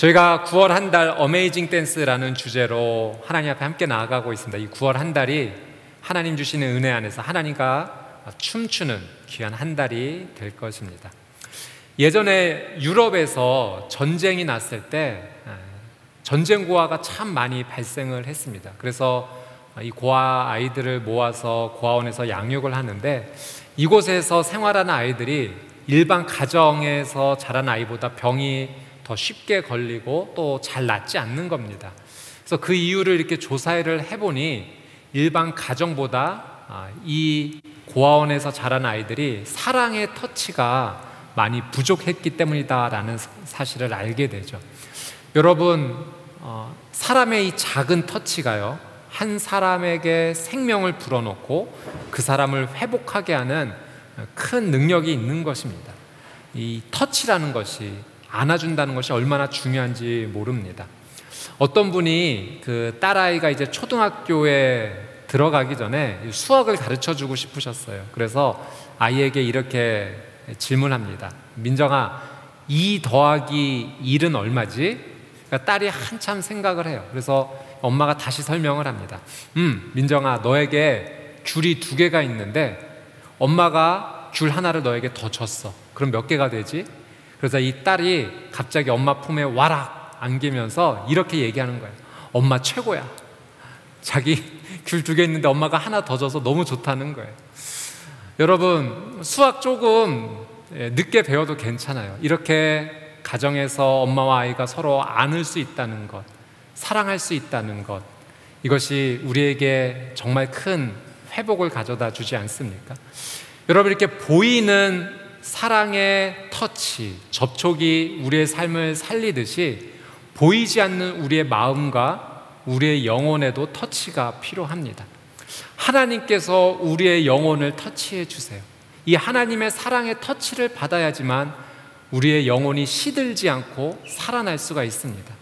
저희가 9월 한 달 어메이징 댄스라는 주제로 하나님 앞에 함께 나아가고 있습니다. 이 9월 한 달이 하나님 주시는 은혜 안에서 하나님과 춤추는 귀한 한 달이 될 것입니다. 예전에 유럽에서 전쟁이 났을 때 전쟁 고아가 참 많이 발생을 했습니다. 그래서 이 고아 아이들을 모아서 고아원에서 양육을 하는데, 이곳에서 생활하는 아이들이 일반 가정에서 자란 아이보다 병이 더 쉽게 걸리고 또 잘 낫지 않는 겁니다. 그래서 그 이유를 이렇게 조사를 해보니 일반 가정보다 이 고아원에서 자란 아이들이 사랑의 터치가 많이 부족했기 때문이다라는 사실을 알게 되죠. 여러분, 사람의 이 작은 터치가요, 한 사람에게 생명을 불어넣고 그 사람을 회복하게 하는 큰 능력이 있는 것입니다. 이 터치라는 것이, 안아준다는 것이 얼마나 중요한지 모릅니다. 어떤 분이 그 딸아이가 이제 초등학교에 들어가기 전에 수학을 가르쳐 주고 싶으셨어요. 그래서 아이에게 이렇게 질문합니다. 민정아, 2 더하기 1은 얼마지? 그러니까 딸이 한참 생각을 해요. 그래서 엄마가 다시 설명을 합니다. 민정아, 너에게 귤이 2개가 있는데 엄마가 귤 하나를 너에게 더 줬어. 그럼 몇 개가 되지? 그래서 이 딸이 갑자기 엄마 품에 와락 안기면서 이렇게 얘기하는 거예요. 엄마 최고야. 자기 귤 2개 있는데 엄마가 하나 더 줘서 너무 좋다는 거예요. 여러분, 수학 조금 늦게 배워도 괜찮아요. 이렇게 가정에서 엄마와 아이가 서로 안을 수 있다는 것, 사랑할 수 있다는 것, 이것이 우리에게 정말 큰 회복을 가져다 주지 않습니까? 여러분, 이렇게 보이는 사랑의 터치, 접촉이 우리의 삶을 살리듯이 보이지 않는 우리의 마음과 우리의 영혼에도 터치가 필요합니다. 하나님께서 우리의 영혼을 터치해 주세요. 이 하나님의 사랑의 터치를 받아야지만 우리의 영혼이 시들지 않고 살아날 수가 있습니다.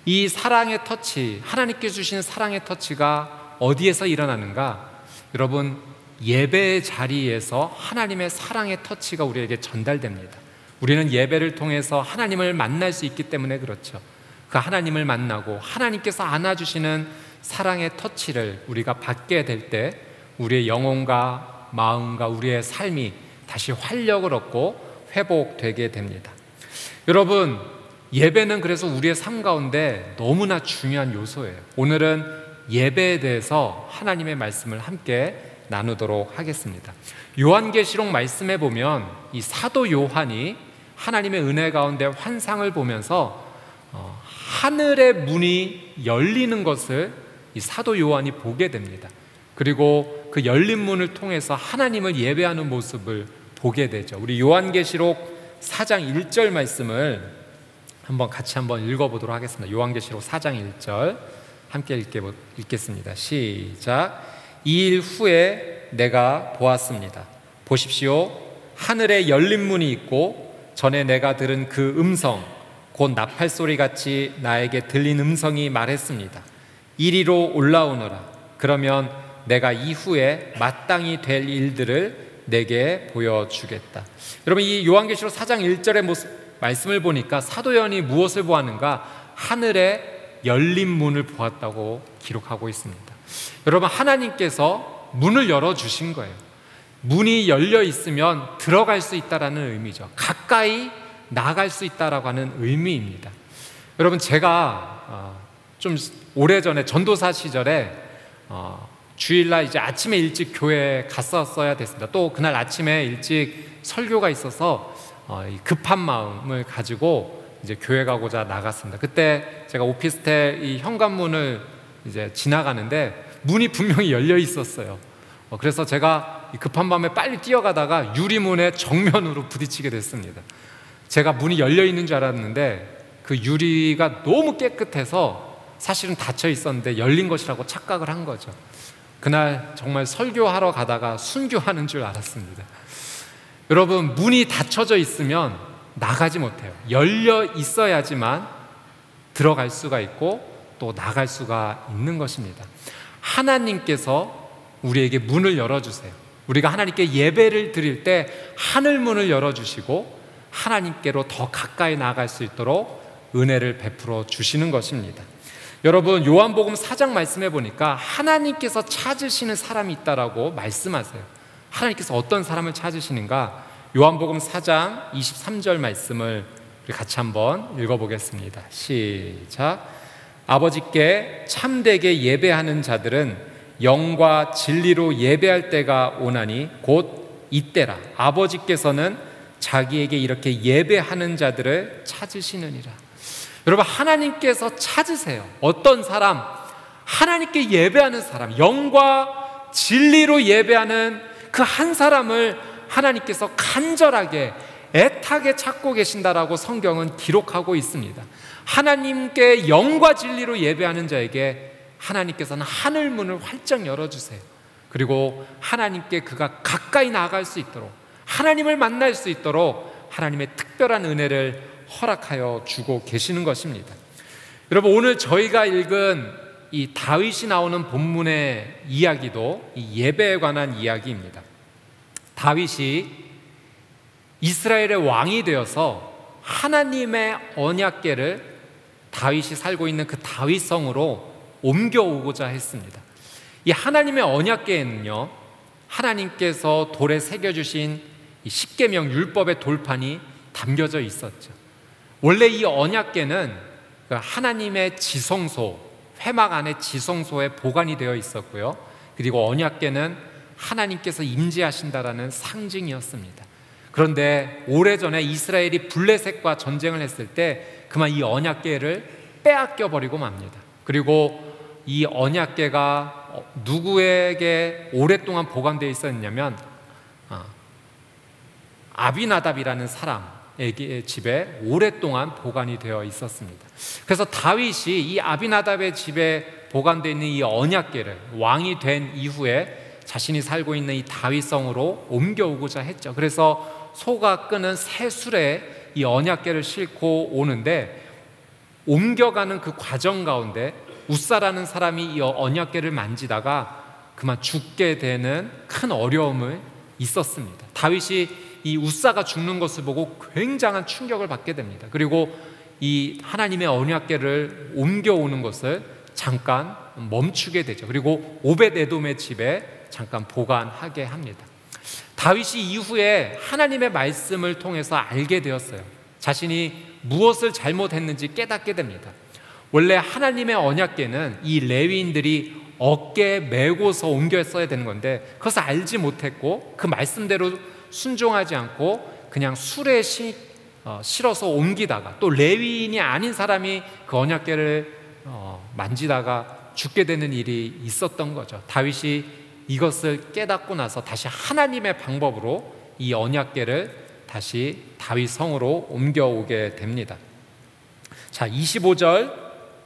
이 사랑의 터치, 하나님께 주신 사랑의 터치가 어디에서 일어나는가? 여러분, 예배의 자리에서 하나님의 사랑의 터치가 우리에게 전달됩니다. 우리는 예배를 통해서 하나님을 만날 수 있기 때문에 그렇죠. 그 하나님을 만나고 하나님께서 안아주시는 사랑의 터치를 우리가 받게 될 때 우리의 영혼과 마음과 우리의 삶이 다시 활력을 얻고 회복되게 됩니다. 여러분, 예배는 그래서 우리의 삶 가운데 너무나 중요한 요소예요. 오늘은 예배에 대해서 하나님의 말씀을 함께 나누도록 하겠습니다. 요한계시록 말씀에 보면 이 사도 요한이 하나님의 은혜 가운데 환상을 보면서 하늘의 문이 열리는 것을 이 사도 요한이 보게 됩니다. 그리고 그 열린 문을 통해서 하나님을 예배하는 모습을 보게 되죠. 우리 요한계시록 4장 1절 말씀을 같이 한번 읽어보도록 하겠습니다. 요한계시록 4장 1절 함께 읽겠습니다. 시작. 2일 후에 내가 보았습니다. 보십시오. 하늘에 열린 문이 있고 전에 내가 들은 그 음성, 곧 나팔 소리같이 나에게 들린 음성이 말했습니다. 이리로 올라오너라. 그러면 내가 이후에 마땅히 될 일들을 내게 보여주겠다. 여러분, 이 요한계시록 4장 1절의 말씀을 보니까 사도 요한이 무엇을 보았는가? 하늘에 열린 문을 보았다고 기록하고 있습니다. 여러분, 하나님께서 문을 열어주신 거예요. 문이 열려 있으면 들어갈 수 있다는 의미죠. 가까이 나아갈 수 있다라고 하는 의미입니다. 여러분, 제가 좀 오래전에 전도사 시절에 주일날 이제 아침에 일찍 교회에 갔었어야 됐습니다. 또 그날 아침에 일찍 설교가 있어서 급한 마음을 가지고 이제 교회 가고자 나갔습니다. 그때 제가 오피스텔 이 현관문을 이제 지나가는데 문이 분명히 열려 있었어요. 그래서 제가 급한 밤에 빨리 뛰어가다가 유리문에 정면으로 부딪히게 됐습니다. 제가 문이 열려 있는 줄 알았는데 그 유리가 너무 깨끗해서 사실은 닫혀 있었는데 열린 것이라고 착각을 한 거죠. 그날 정말 설교하러 가다가 순교하는 줄 알았습니다. 여러분, 문이 닫혀져 있으면 나가지 못해요. 열려 있어야지만 들어갈 수가 있고 또 나갈 수가 있는 것입니다. 하나님께서 우리에게 문을 열어주세요. 우리가 하나님께 예배를 드릴 때 하늘 문을 열어주시고 하나님께로 더 가까이 나아갈 수 있도록 은혜를 베풀어 주시는 것입니다. 여러분, 요한복음 4장 말씀해 보니까 하나님께서 찾으시는 사람이 있다라고 말씀하세요. 하나님께서 어떤 사람을 찾으시는가? 요한복음 4장 23절 말씀을 같이 한번 읽어보겠습니다. 시작. 아버지께 참되게 예배하는 자들은 영과 진리로 예배할 때가 오나니 곧 이때라. 아버지께서는 자기에게 이렇게 예배하는 자들을 찾으시느니라. 여러분, 하나님께서 찾으세요. 어떤 사람? 하나님께 예배하는 사람, 영과 진리로 예배하는 그 한 사람을 하나님께서 간절하게 애타게 찾고 계신다라고 성경은 기록하고 있습니다. 하나님께 영과 진리로 예배하는 자에게 하나님께서는 하늘 문을 활짝 열어주세요. 그리고 하나님께 그가 가까이 나아갈 수 있도록, 하나님을 만날 수 있도록 하나님의 특별한 은혜를 허락하여 주고 계시는 것입니다. 여러분, 오늘 저희가 읽은 이 다윗이 나오는 본문의 이야기도 이 예배에 관한 이야기입니다. 다윗이 이스라엘의 왕이 되어서 하나님의 언약궤를 다윗이 살고 있는 그 다윗성으로 옮겨오고자 했습니다. 이 하나님의 언약궤에는요, 하나님께서 돌에 새겨주신 이 십계명 율법의 돌판이 담겨져 있었죠. 원래 이 언약궤는 하나님의 지성소, 회막 안에 지성소에 보관이 되어 있었고요. 그리고 언약궤는 하나님께서 임재하신다라는 상징이었습니다. 그런데 오래전에 이스라엘이 블레셋과 전쟁을 했을 때 그만 이 언약궤를 빼앗겨 버리고 맙니다. 그리고 이 언약궤가 누구에게 오랫동안 보관되어 있었냐면 아비나답이라는 사람에게 집에 오랫동안 보관이 되어 있었습니다. 그래서 다윗이 이 아비나답의 집에 보관되어 있는 이 언약궤를 왕이 된 이후에 자신이 살고 있는 이 다윗성으로 옮겨오고자 했죠. 그래서 소가 끄는 새 술에 이 언약궤를 싣고 오는데, 옮겨가는 그 과정 가운데 웃사라는 사람이 이 언약궤를 만지다가 그만 죽게 되는 큰 어려움을 있었습니다. 다윗이 이 웃사가 죽는 것을 보고 굉장한 충격을 받게 됩니다. 그리고 이 하나님의 언약궤를 옮겨오는 것을 잠깐 멈추게 되죠. 그리고 오벳에돔의 집에 잠깐 보관하게 합니다. 다윗이 이후에 하나님의 말씀을 통해서 알게 되었어요. 자신이 무엇을 잘못했는지 깨닫게 됩니다. 원래 하나님의 언약궤는 이 레위인들이 어깨에 메고서 옮겼어야 되는 건데 그것을 알지 못했고 그 말씀대로 순종하지 않고 그냥 수레에 실어서 옮기다가, 또 레위인이 아닌 사람이 그 언약궤를 만지다가 죽게 되는 일이 있었던 거죠. 다윗이 이것을 깨닫고 나서 다시 하나님의 방법으로 이 언약궤를 다시 다윗 성으로 옮겨오게 됩니다. 자, 25절,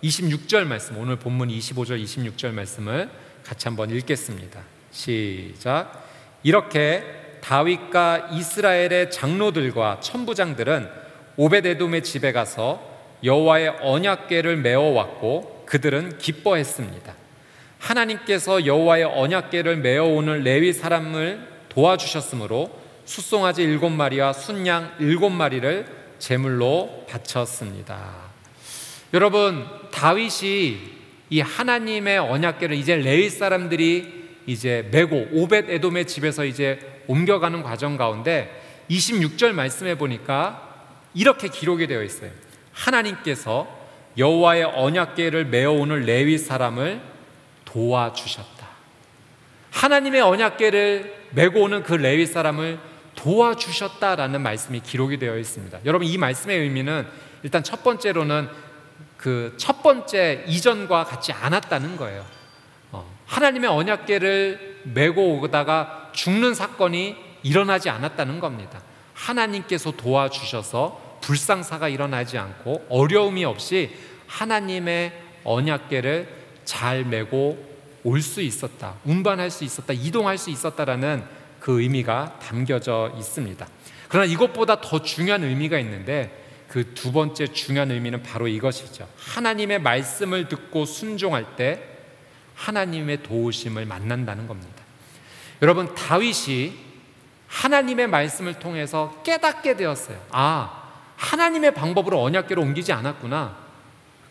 26절 말씀, 오늘 본문 25절, 26절 말씀을 같이 한번 읽겠습니다. 시작. 이렇게 다윗과 이스라엘의 장로들과 천부장들은 오벳에돔의 집에 가서 여호와의 언약궤를 메어왔고 그들은 기뻐했습니다. 하나님께서 여호와의 언약궤를 메어오는 레위 사람을 도와주셨으므로 숫송아지 7마리와 순양 7마리를 제물로 바쳤습니다. 여러분, 다윗이 이 하나님의 언약궤를 이제 레위 사람들이 이제 메고 오벳에돔의 집에서 이제 옮겨가는 과정 가운데 26절 말씀해 보니까 이렇게 기록이 되어 있어요. 하나님께서 여호와의 언약궤를 메어오는 레위 사람을 도와주셨다. 하나님의 언약궤를 메고 오는 그 레위 사람을 도와주셨다라는 말씀이 기록이 되어 있습니다. 여러분, 이 말씀의 의미는 일단 첫 번째로는 그 첫 번째 이전과 같지 않았다는 거예요. 하나님의 언약궤를 메고 오다가 죽는 사건이 일어나지 않았다는 겁니다. 하나님께서 도와주셔서 불상사가 일어나지 않고 어려움이 없이 하나님의 언약궤를 잘 메고 올 수 있었다, 운반할 수 있었다, 이동할 수 있었다라는 그 의미가 담겨져 있습니다. 그러나 이것보다 더 중요한 의미가 있는데 그 두 번째 중요한 의미는 바로 이것이죠. 하나님의 말씀을 듣고 순종할 때 하나님의 도우심을 만난다는 겁니다. 여러분, 다윗이 하나님의 말씀을 통해서 깨닫게 되었어요. 하나님의 방법으로 언약궤를 옮기지 않았구나.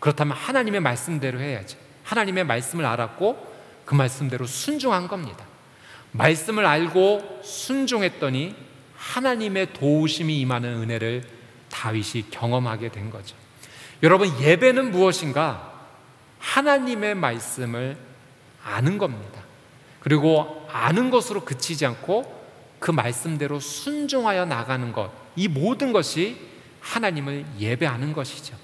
그렇다면 하나님의 말씀대로 해야지. 하나님의 말씀을 알았고 그 말씀대로 순종한 겁니다. 말씀을 알고 순종했더니 하나님의 도우심이 임하는 은혜를 다윗이 경험하게 된 거죠. 여러분, 예배는 무엇인가? 하나님의 말씀을 아는 겁니다. 그리고 아는 것으로 그치지 않고 그 말씀대로 순종하여 나가는 것, 이 모든 것이 하나님을 예배하는 것이죠.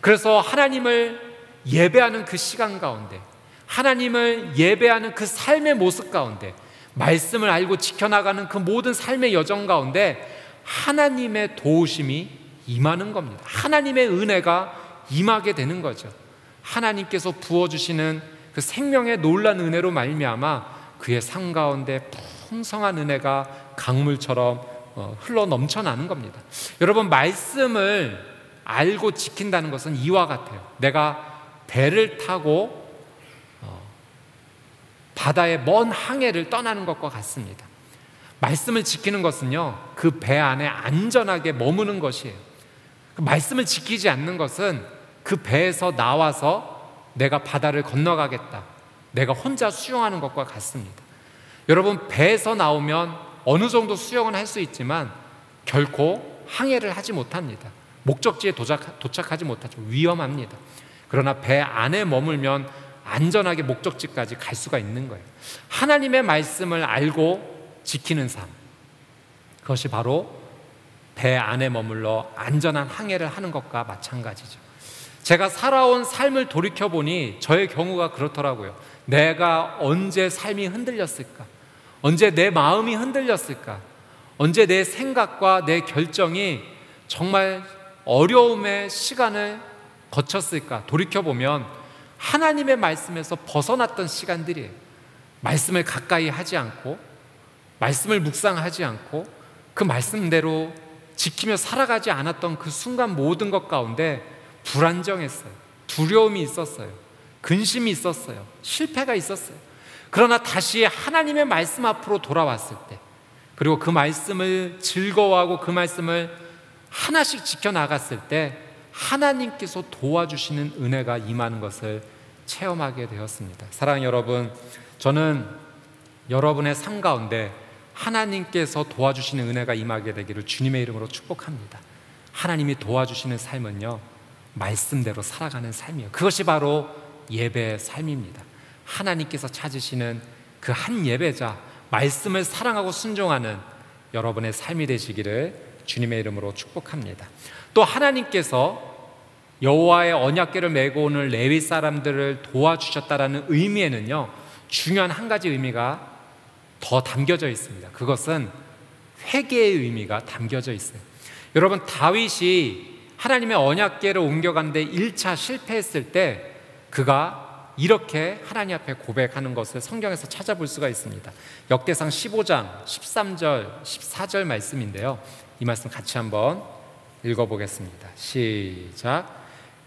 그래서 하나님을 예배하는 그 시간 가운데, 하나님을 예배하는 그 삶의 모습 가운데, 말씀을 알고 지켜나가는 그 모든 삶의 여정 가운데 하나님의 도우심이 임하는 겁니다. 하나님의 은혜가 임하게 되는 거죠. 하나님께서 부어주시는 그 생명의 놀라운 은혜로 말미암아 그의 삶 가운데 풍성한 은혜가 강물처럼 흘러 넘쳐나는 겁니다. 여러분, 말씀을 알고 지킨다는 것은 이와 같아요. 내가 배를 타고 바다의 먼 항해를 떠나는 것과 같습니다. 말씀을 지키는 것은요, 그 배 안에 안전하게 머무는 것이에요. 말씀을 지키지 않는 것은 그 배에서 나와서 내가 바다를 건너가겠다, 내가 혼자 수영하는 것과 같습니다. 여러분, 배에서 나오면 어느 정도 수영은 할 수 있지만 결코 항해를 하지 못합니다. 목적지에 도착하지 못하죠. 위험합니다. 그러나 배 안에 머물면 안전하게 목적지까지 갈 수가 있는 거예요. 하나님의 말씀을 알고 지키는 삶, 그것이 바로 배 안에 머물러 안전한 항해를 하는 것과 마찬가지죠. 제가 살아온 삶을 돌이켜보니 저의 경우가 그렇더라고요. 내가 언제 삶이 흔들렸을까? 언제 내 마음이 흔들렸을까? 언제 내 생각과 내 결정이 정말 어려움의 시간을 거쳤을까? 돌이켜보면 하나님의 말씀에서 벗어났던 시간들이에요. 말씀을 가까이 하지 않고, 말씀을 묵상하지 않고, 그 말씀대로 지키며 살아가지 않았던 그 순간 모든 것 가운데 불안정했어요. 두려움이 있었어요. 근심이 있었어요. 실패가 있었어요. 그러나 다시 하나님의 말씀 앞으로 돌아왔을 때, 그리고 그 말씀을 즐거워하고 그 말씀을 하나씩 지켜나갔을 때 하나님께서 도와주시는 은혜가 임하는 것을 체험하게 되었습니다. 사랑하는 여러분, 저는 여러분의 삶 가운데 하나님께서 도와주시는 은혜가 임하게 되기를 주님의 이름으로 축복합니다. 하나님이 도와주시는 삶은요, 말씀대로 살아가는 삶이에요. 그것이 바로 예배의 삶입니다. 하나님께서 찾으시는 그 한 예배자, 말씀을 사랑하고 순종하는 여러분의 삶이 되시기를 주님의 이름으로 축복합니다. 또 하나님께서 여호와의 언약궤를 메고 오는 레위 사람들을 도와주셨다라는 의미에는요, 중요한 한 가지 의미가 더 담겨져 있습니다. 그것은 회개의 의미가 담겨져 있어요. 여러분, 다윗이 하나님의 언약궤를 옮겨가는데 1차 실패했을 때 그가 이렇게 하나님 앞에 고백하는 것을 성경에서 찾아볼 수가 있습니다. 역대상 15장 13절 14절 말씀인데요, 이 말씀 같이 한번 읽어보겠습니다. 시작.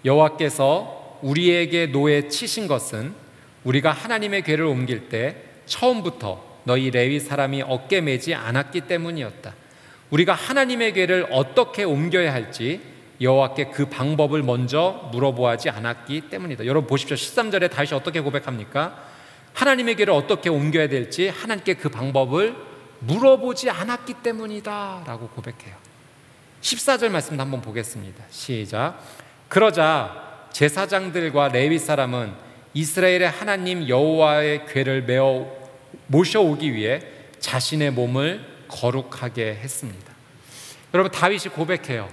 여호와께서 우리에게 노에 치신 것은 우리가 하나님의 궤를 옮길 때 처음부터 너희 레위 사람이 어깨 매지 않았기 때문이었다. 우리가 하나님의 궤를 어떻게 옮겨야 할지 여호와께 그 방법을 먼저 물어보지 않았기 때문이다. 여러분 보십시오. 13절에 다윗이 어떻게 고백합니까? 하나님의 궤를 어떻게 옮겨야 될지 하나님께 그 방법을 물어보지 않았기 때문이다 라고 고백해요. 14절 말씀도 한번 보겠습니다. 시작. 그러자 제사장들과 레위 사람은 이스라엘의 하나님 여호와의 궤를 메어 모셔오기 위해 자신의 몸을 거룩하게 했습니다. 여러분, 다윗이 고백해요.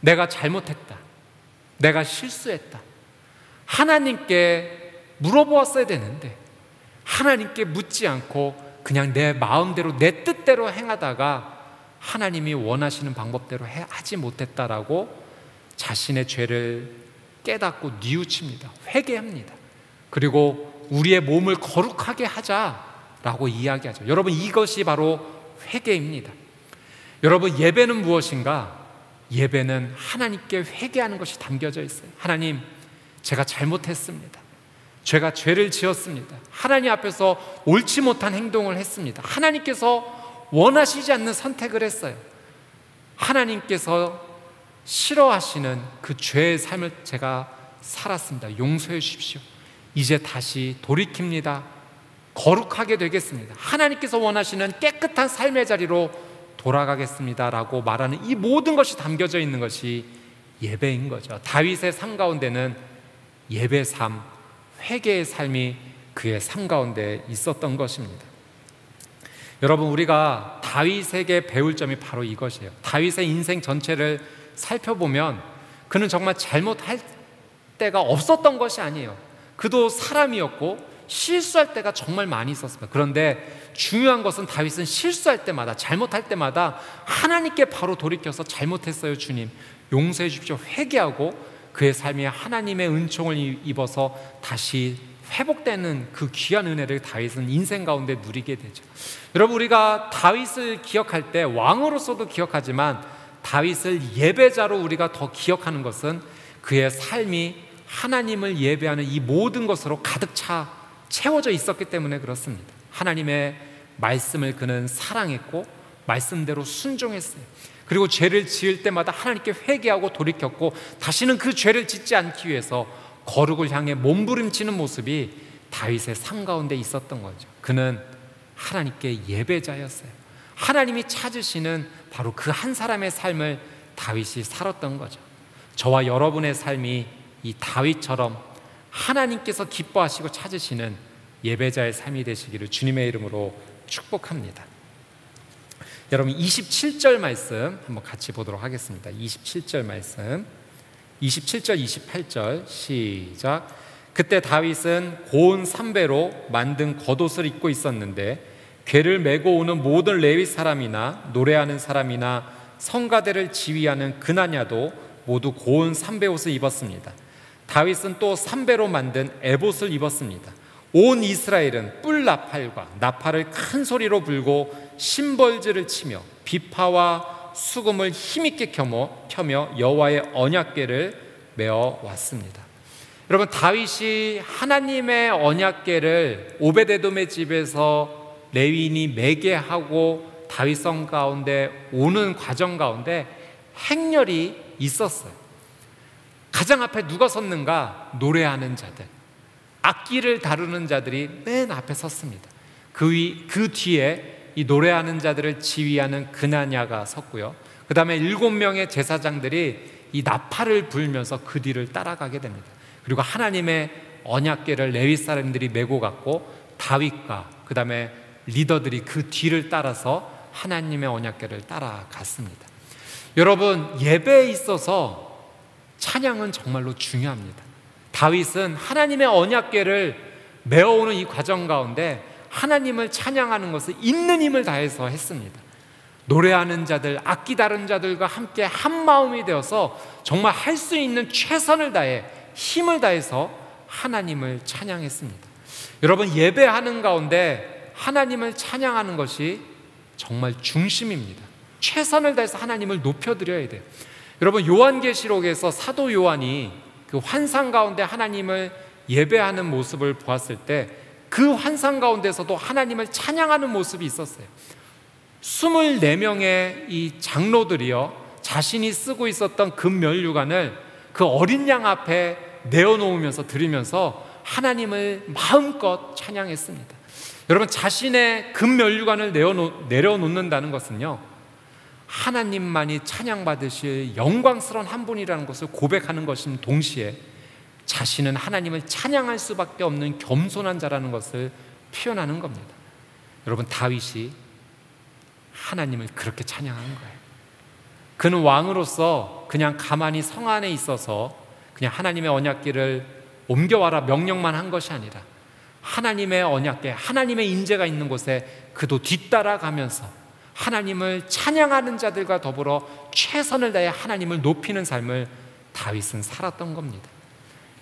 내가 잘못했다. 내가 실수했다. 하나님께 물어보았어야 되는데 하나님께 묻지 않고 그냥 내 마음대로 내 뜻대로 행하다가 하나님이 원하시는 방법대로 하지 못했다라고 자신의 죄를 깨닫고 뉘우칩니다. 회개합니다. 그리고 우리의 몸을 거룩하게 하자라고 이야기하죠. 여러분, 이것이 바로 회개입니다. 여러분, 예배는 무엇인가? 예배는 하나님께 회개하는 것이 담겨져 있어요. 하나님, 제가 잘못했습니다. 제가 죄를 지었습니다. 하나님 앞에서 옳지 못한 행동을 했습니다. 하나님께서 원하시지 않는 선택을 했어요. 하나님께서 싫어하시는 그 죄의 삶을 제가 살았습니다. 용서해 주십시오. 이제 다시 돌이킵니다. 거룩하게 되겠습니다. 하나님께서 원하시는 깨끗한 삶의 자리로 돌아가겠습니다 라고 말하는 이 모든 것이 담겨져 있는 것이 예배인 거죠. 다윗의 삶 가운데는 예배 삶, 회개의 삶이 그의 삶 가운데 있었던 것입니다. 여러분, 우리가 다윗에게 배울 점이 바로 이것이에요. 다윗의 인생 전체를 살펴보면 그는 정말 잘못할 때가 없었던 것이 아니에요. 그도 사람이었고 실수할 때가 정말 많이 있었습니다. 그런데 중요한 것은 다윗은 실수할 때마다, 잘못할 때마다 하나님께 바로 돌이켜서 잘못했어요 주님, 용서해 주십시오, 회개하고 그의 삶이 하나님의 은총을 입어서 다시 회복되는 그 귀한 은혜를 다윗은 인생 가운데 누리게 되죠. 여러분, 우리가 다윗을 기억할 때 왕으로서도 기억하지만 다윗을 예배자로 우리가 더 기억하는 것은 그의 삶이 하나님을 예배하는 이 모든 것으로 가득 채워져 있었기 때문에 그렇습니다. 하나님의 말씀을 그는 사랑했고 말씀대로 순종했어요. 그리고 죄를 지을 때마다 하나님께 회개하고 돌이켰고 다시는 그 죄를 짓지 않기 위해서 거룩을 향해 몸부림치는 모습이 다윗의 삶 가운데 있었던 거죠. 그는 하나님께 예배자였어요. 하나님이 찾으시는 바로 그 한 사람의 삶을 다윗이 살았던 거죠. 저와 여러분의 삶이 이 다윗처럼 하나님께서 기뻐하시고 찾으시는 예배자의 삶이 되시기를 주님의 이름으로 축복합니다. 여러분, 27절 말씀 한번 같이 보도록 하겠습니다. 27절 말씀, 27절 28절 시작. 그때 다윗은 고운 삼배로 만든 겉옷을 입고 있었는데 궤를 메고 오는 모든 레위 사람이나 노래하는 사람이나 성가대를 지휘하는 그나냐도 모두 고운 삼배옷을 입었습니다. 다윗은 또 삼배로 만든 에봇을 입었습니다. 온 이스라엘은 뿔 나팔과 나팔을 큰 소리로 불고 심벌즈를 치며 비파와 수금을 힘있게 켜며 여호와의 언약궤를 메어 왔습니다. 여러분, 다윗이 하나님의 언약궤를 오베데돔의 집에서 레위인이 매게 하고 다윗성 가운데 오는 과정 가운데 행렬이 있었어요. 가장 앞에 누가 섰는가? 노래하는 자들, 악기를 다루는 자들이 맨 앞에 섰습니다. 그 뒤에 이 노래하는 자들을 지휘하는 그나냐가 섰고요. 그 다음에 7명의 제사장들이 이 나팔을 불면서 그 뒤를 따라가게 됩니다. 그리고 하나님의 언약궤를 레위 사람들이 메고 갔고 다윗과 그 다음에 리더들이 그 뒤를 따라서 하나님의 언약궤를 따라갔습니다. 여러분, 예배에 있어서 찬양은 정말로 중요합니다. 다윗은 하나님의 언약궤를 메어오는 이 과정 가운데 하나님을 찬양하는 것을 있는 힘을 다해서 했습니다. 노래하는 자들, 악기 다루는 자들과 함께 한 마음이 되어서 정말 할 수 있는 최선을 다해 힘을 다해서 하나님을 찬양했습니다. 여러분, 예배하는 가운데 하나님을 찬양하는 것이 정말 중심입니다. 최선을 다해서 하나님을 높여드려야 돼요. 여러분, 요한계시록에서 사도 요한이 그 환상 가운데 하나님을 예배하는 모습을 보았을 때 그 환상 가운데서도 하나님을 찬양하는 모습이 있었어요. 24명의 이 장로들이요, 자신이 쓰고 있었던 금면류관을 그 어린 양 앞에 내어놓으면서 드리면서 하나님을 마음껏 찬양했습니다. 여러분, 자신의 금면류관을 내려놓는다는 것은요, 하나님만이 찬양받으실 영광스러운 한 분이라는 것을 고백하는 것인 동시에 자신은 하나님을 찬양할 수밖에 없는 겸손한 자라는 것을 표현하는 겁니다. 여러분, 다윗이 하나님을 그렇게 찬양한 거예요. 그는 왕으로서 그냥 가만히 성 안에 있어서 그냥 하나님의 언약궤를 옮겨와라 명령만 한 것이 아니라 하나님의 언약궤, 하나님의 인재가 있는 곳에 그도 뒤따라가면서 하나님을 찬양하는 자들과 더불어 최선을 다해 하나님을 높이는 삶을 다윗은 살았던 겁니다.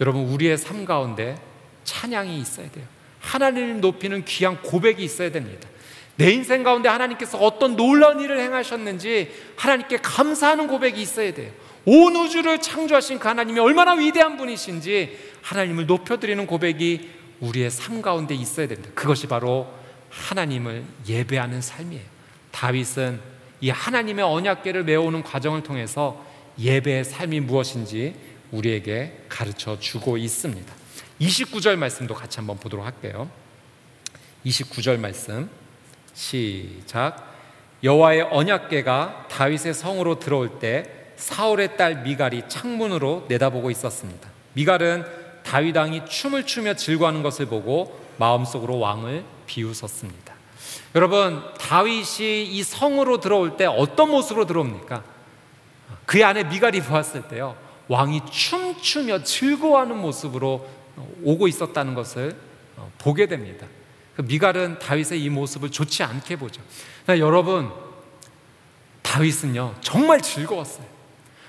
여러분, 우리의 삶 가운데 찬양이 있어야 돼요. 하나님을 높이는 귀한 고백이 있어야 됩니다. 내 인생 가운데 하나님께서 어떤 놀라운 일을 행하셨는지 하나님께 감사하는 고백이 있어야 돼요. 온 우주를 창조하신 그 하나님이 얼마나 위대한 분이신지 하나님을 높여드리는 고백이 우리의 삶 가운데 있어야 됩니다. 그것이 바로 하나님을 예배하는 삶이에요. 다윗은 이 하나님의 언약궤를 메우는 과정을 통해서 예배의 삶이 무엇인지 우리에게 가르쳐 주고 있습니다. 29절 말씀도 같이 한번 보도록 할게요. 29절 말씀 시작. 여호와의 언약궤가 다윗의 성으로 들어올 때 사울의 딸 미갈이 창문으로 내다보고 있었습니다. 미갈은 다윗 왕이 춤을 추며 즐거워하는 것을 보고 마음속으로 왕을 비웃었습니다. 여러분, 다윗이 이 성으로 들어올 때 어떤 모습으로 들어옵니까? 그의 아내 미갈이 보았을 때요, 왕이 춤추며 즐거워하는 모습으로 오고 있었다는 것을 보게 됩니다. 미갈은 다윗의 이 모습을 좋지 않게 보죠. 여러분, 다윗은요 정말 즐거웠어요.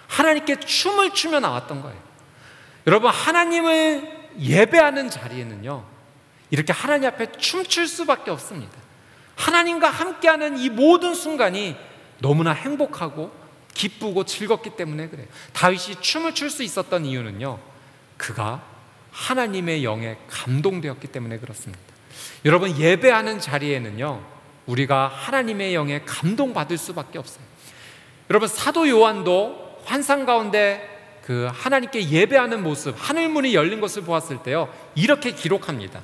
하나님께 춤을 추며 나왔던 거예요. 여러분, 하나님을 예배하는 자리에는요 이렇게 하나님 앞에 춤출 수밖에 없습니다. 하나님과 함께하는 이 모든 순간이 너무나 행복하고 기쁘고 즐겁기 때문에 그래요. 다윗이 춤을 출 수 있었던 이유는요, 그가 하나님의 영에 감동되었기 때문에 그렇습니다. 여러분, 예배하는 자리에는요 우리가 하나님의 영에 감동받을 수밖에 없어요. 여러분, 사도 요한도 환상 가운데 그 하나님께 예배하는 모습, 하늘문이 열린 것을 보았을 때요 이렇게 기록합니다.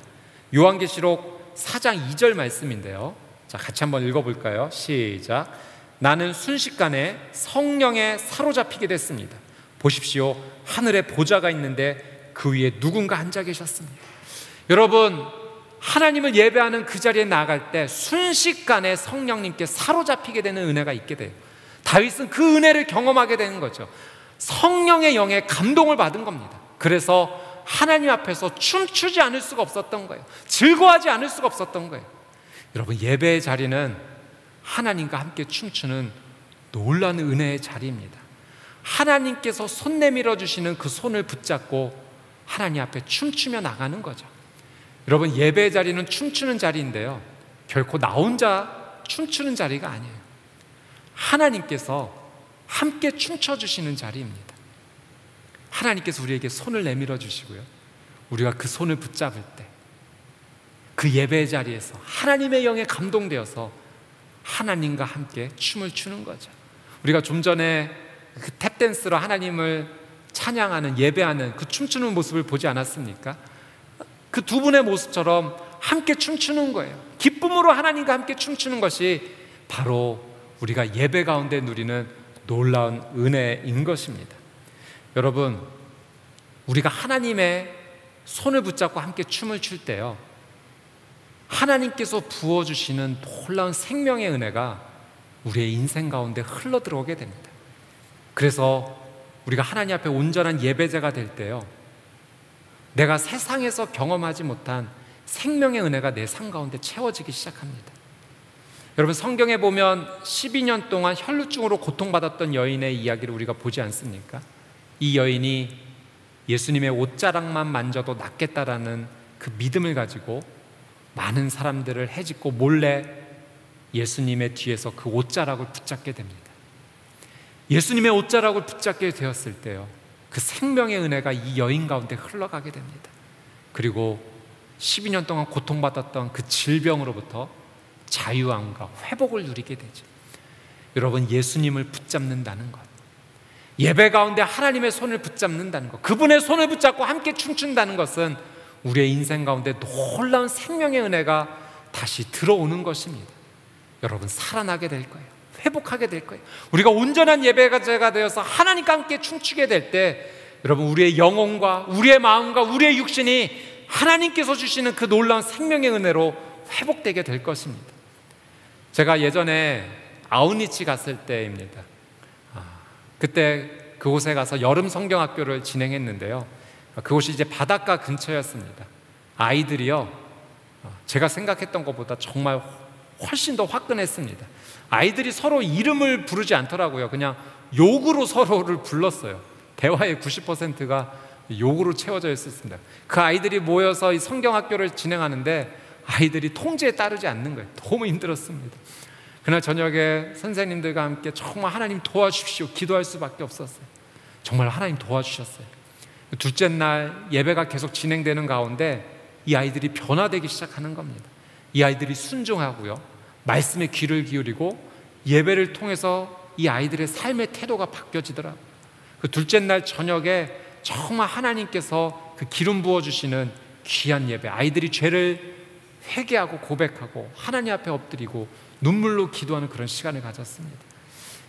요한계시록 4장 2절 말씀인데요, 자, 같이 한번 읽어볼까요? 시작. 나는 순식간에 성령에 사로잡히게 됐습니다. 보십시오, 하늘에 보좌가 있는데 그 위에 누군가 앉아 계셨습니다. 여러분, 하나님을 예배하는 그 자리에 나아갈 때 순식간에 성령님께 사로잡히게 되는 은혜가 있게 돼요. 다윗은 그 은혜를 경험하게 되는 거죠. 성령의 영에 감동을 받은 겁니다. 그래서 하나님 앞에서 춤추지 않을 수가 없었던 거예요. 즐거워하지 않을 수가 없었던 거예요. 여러분, 예배의 자리는 하나님과 함께 춤추는 놀라운 은혜의 자리입니다. 하나님께서 손 내밀어 주시는 그 손을 붙잡고 하나님 앞에 춤추며 나가는 거죠. 여러분, 예배의 자리는 춤추는 자리인데요 결코 나 혼자 춤추는 자리가 아니에요. 하나님께서 함께 춤춰주시는 자리입니다. 하나님께서 우리에게 손을 내밀어 주시고요, 우리가 그 손을 붙잡을 때 그 예배의 자리에서 하나님의 영에 감동되어서 하나님과 함께 춤을 추는 거죠. 우리가 좀 전에 그 탭댄스로 하나님을 찬양하는, 예배하는 그 춤추는 모습을 보지 않았습니까? 그 두 분의 모습처럼 함께 춤추는 거예요. 기쁨으로 하나님과 함께 춤추는 것이 바로 우리가 예배 가운데 누리는 놀라운 은혜인 것입니다. 여러분, 우리가 하나님의 손을 붙잡고 함께 춤을 출 때요 하나님께서 부어주시는 놀라운 생명의 은혜가 우리의 인생 가운데 흘러 들어오게 됩니다. 그래서 우리가 하나님 앞에 온전한 예배자가 될 때요 내가 세상에서 경험하지 못한 생명의 은혜가 내 삶 가운데 채워지기 시작합니다. 여러분, 성경에 보면 12년 동안 혈루증으로 고통받았던 여인의 이야기를 우리가 보지 않습니까? 이 여인이 예수님의 옷자락만 만져도 낫겠다라는 그 믿음을 가지고 많은 사람들을 헤집고 몰래 예수님의 뒤에서 그 옷자락을 붙잡게 됩니다. 예수님의 옷자락을 붙잡게 되었을 때요 그 생명의 은혜가 이 여인 가운데 흘러가게 됩니다. 그리고 12년 동안 고통받았던 그 질병으로부터 자유함과 회복을 누리게 되죠. 여러분, 예수님을 붙잡는다는 것, 예배 가운데 하나님의 손을 붙잡는다는 것, 그분의 손을 붙잡고 함께 춤춘다는 것은 우리의 인생 가운데 놀라운 생명의 은혜가 다시 들어오는 것입니다. 여러분, 살아나게 될 거예요. 회복하게 될 거예요. 우리가 온전한 예배자가 되어서 하나님과 함께 춤추게 될 때 여러분, 우리의 영혼과 우리의 마음과 우리의 육신이 하나님께서 주시는 그 놀라운 생명의 은혜로 회복되게 될 것입니다. 제가 예전에 아우니치 갔을 때입니다. 그때 그곳에 가서 여름 성경학교를 진행했는데요 그곳이 이제 바닷가 근처였습니다. 아이들이요 제가 생각했던 것보다 정말 훨씬 더 화끈했습니다. 아이들이 서로 이름을 부르지 않더라고요. 그냥 욕으로 서로를 불렀어요. 대화의 90%가 욕으로 채워져 있었습니다. 그 아이들이 모여서 이 성경학교를 진행하는데 아이들이 통제에 따르지 않는 거예요. 너무 힘들었습니다. 그날 저녁에 선생님들과 함께 정말 하나님 도와주십시오 기도할 수밖에 없었어요. 정말 하나님 도와주셨어요. 둘째 날 예배가 계속 진행되는 가운데 이 아이들이 변화되기 시작하는 겁니다. 이 아이들이 순종하고요 말씀에 귀를 기울이고 예배를 통해서 이 아이들의 삶의 태도가 바뀌어지더라고요. 그 둘째 날 저녁에 정말 하나님께서 그 기름 부어주시는 귀한 예배, 아이들이 죄를 회개하고 고백하고 하나님 앞에 엎드리고 눈물로 기도하는 그런 시간을 가졌습니다.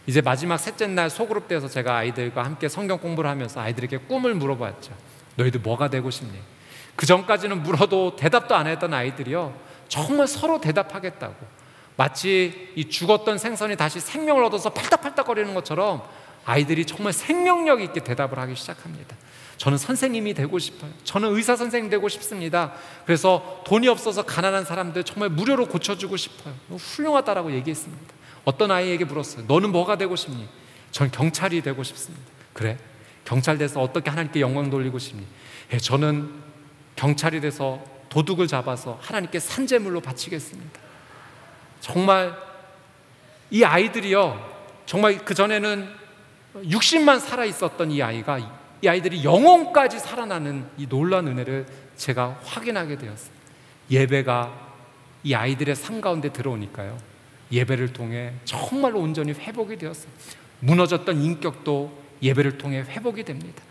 이제 마지막 셋째 날 소그룹 때에서 제가 아이들과 함께 성경 공부를 하면서 아이들에게 꿈을 물어봤죠. 너희들 뭐가 되고 싶니? 그 전까지는 물어도 대답도 안 했던 아이들이요, 정말 서로 대답하겠다고, 마치 이 죽었던 생선이 다시 생명을 얻어서 팔딱팔딱거리는 것처럼 아이들이 정말 생명력 있게 대답을 하기 시작합니다. 저는 선생님이 되고 싶어요. 저는 의사 선생님 되고 싶습니다. 그래서 돈이 없어서 가난한 사람들 정말 무료로 고쳐주고 싶어요. 훌륭하다라고 얘기했습니다. 어떤 아이에게 물었어요. 너는 뭐가 되고 싶니? 전 경찰이 되고 싶습니다. 그래? 경찰 돼서 어떻게 하나님께 영광 돌리고 싶니? 저는 경찰이 돼서 도둑을 잡아서 하나님께 산재물로 바치겠습니다. 정말 이 아이들이요, 정말 그전에는 육신만 살아 있었던 이 아이들이 영혼까지 살아나는 이 놀라운 은혜를 제가 확인하게 되었어요. 예배가 이 아이들의 삶 가운데 들어오니까요, 예배를 통해 정말로 온전히 회복이 되었어요. 무너졌던 인격도 예배를 통해 회복이 됩니다.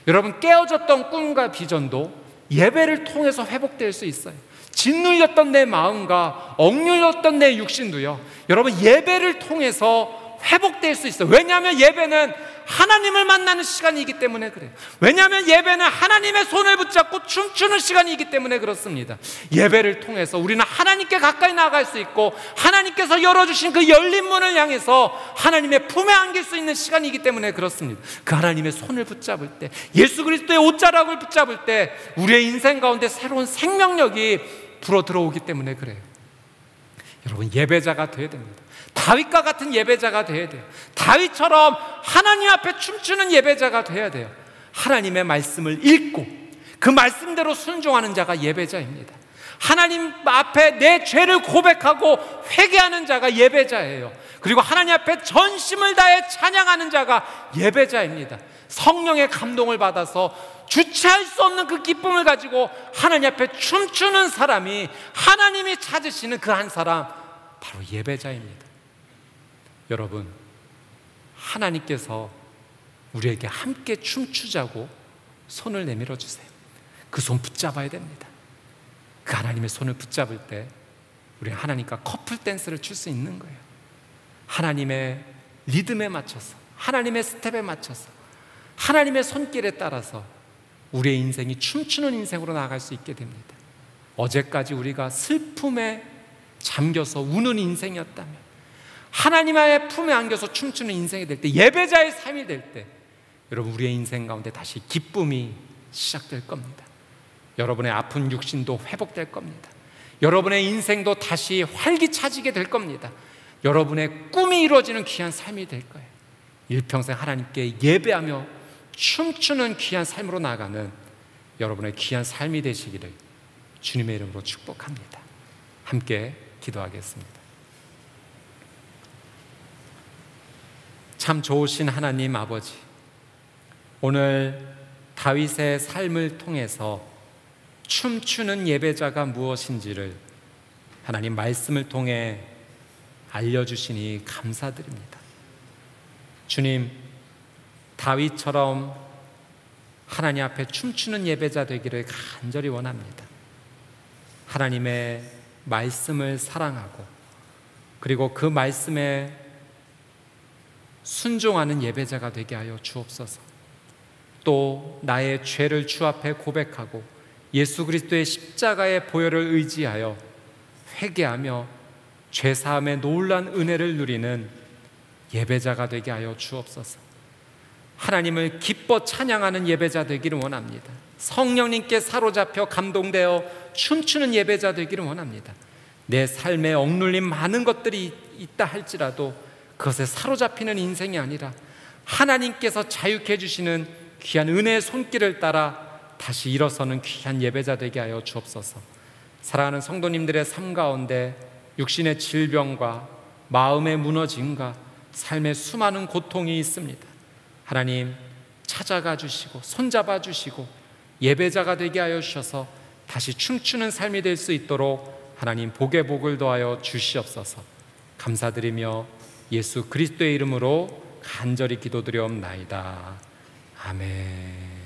여러분, 깨어졌던 꿈과 비전도 예배를 통해서 회복될 수 있어요. 짓눌렸던 내 마음과 억눌렸던 내 육신도요, 여러분, 예배를 통해서 회복될 수 있어요. 왜냐하면 예배는 하나님을 만나는 시간이기 때문에 그래요. 왜냐하면 예배는 하나님의 손을 붙잡고 춤추는 시간이기 때문에 그렇습니다. 예배를 통해서 우리는 하나님께 가까이 나아갈 수 있고, 하나님께서 열어주신 그 열린 문을 향해서 하나님의 품에 안길 수 있는 시간이기 때문에 그렇습니다. 그 하나님의 손을 붙잡을 때, 예수 그리스도의 옷자락을 붙잡을 때 우리의 인생 가운데 새로운 생명력이 불어 들어오기 때문에 그래요. 여러분, 예배자가 되어야 됩니다. 다윗과 같은 예배자가 되어야 돼요. 다윗처럼 하나님 앞에 춤추는 예배자가 되어야 돼요. 하나님의 말씀을 읽고 그 말씀대로 순종하는 자가 예배자입니다. 하나님 앞에 내 죄를 고백하고 회개하는 자가 예배자예요. 그리고 하나님 앞에 전심을 다해 찬양하는 자가 예배자입니다. 성령의 감동을 받아서 주체할 수 없는 그 기쁨을 가지고 하나님 앞에 춤추는 사람이, 하나님이 찾으시는 그 한 사람, 바로 예배자입니다. 여러분, 하나님께서 우리에게 함께 춤추자고 손을 내밀어 주세요. 그 손 붙잡아야 됩니다. 그 하나님의 손을 붙잡을 때 우리 하나님과 커플 댄스를 출 수 있는 거예요. 하나님의 리듬에 맞춰서, 하나님의 스텝에 맞춰서, 하나님의 손길에 따라서 우리의 인생이 춤추는 인생으로 나아갈 수 있게 됩니다. 어제까지 우리가 슬픔에 잠겨서 우는 인생이었다면 하나님의 품에 안겨서 춤추는 인생이 될 때, 예배자의 삶이 될 때, 여러분, 우리의 인생 가운데 다시 기쁨이 시작될 겁니다. 여러분의 아픈 육신도 회복될 겁니다. 여러분의 인생도 다시 활기차지게 될 겁니다. 여러분의 꿈이 이루어지는 귀한 삶이 될 거예요. 일평생 하나님께 예배하며 춤추는 귀한 삶으로 나아가는 여러분의 귀한 삶이 되시기를 주님의 이름으로 축복합니다. 함께 기도하겠습니다. 참 좋으신 하나님 아버지, 오늘 다윗의 삶을 통해서 춤추는 예배자가 무엇인지를 하나님 말씀을 통해 알려주시니 감사드립니다. 주님, 다윗처럼 하나님 앞에 춤추는 예배자 되기를 간절히 원합니다. 하나님의 말씀을 사랑하고 그리고 그 말씀에 순종하는 예배자가 되게 하여 주옵소서. 또 나의 죄를 주 앞에 고백하고 예수 그리스도의 십자가의 보혈을 의지하여 회개하며 죄사함의 놀란 은혜를 누리는 예배자가 되게 하여 주옵소서. 하나님을 기뻐 찬양하는 예배자 되기를 원합니다. 성령님께 사로잡혀 감동되어 춤추는 예배자 되기를 원합니다. 내 삶에 억눌린 많은 것들이 있다 할지라도 그것에 사로잡히는 인생이 아니라 하나님께서 자유케 해주시는 귀한 은혜의 손길을 따라 다시 일어서는 귀한 예배자 되게 하여 주옵소서. 사랑하는 성도님들의 삶 가운데 육신의 질병과 마음의 무너짐과 삶의 수많은 고통이 있습니다. 하나님, 찾아가 주시고 손잡아 주시고 예배자가 되게 하여 주셔서 다시 춤추는 삶이 될 수 있도록 하나님 복의 복을 더하여 주시옵소서. 감사드리며 예수 그리스도의 이름으로 간절히 기도드려옵나이다. 아멘.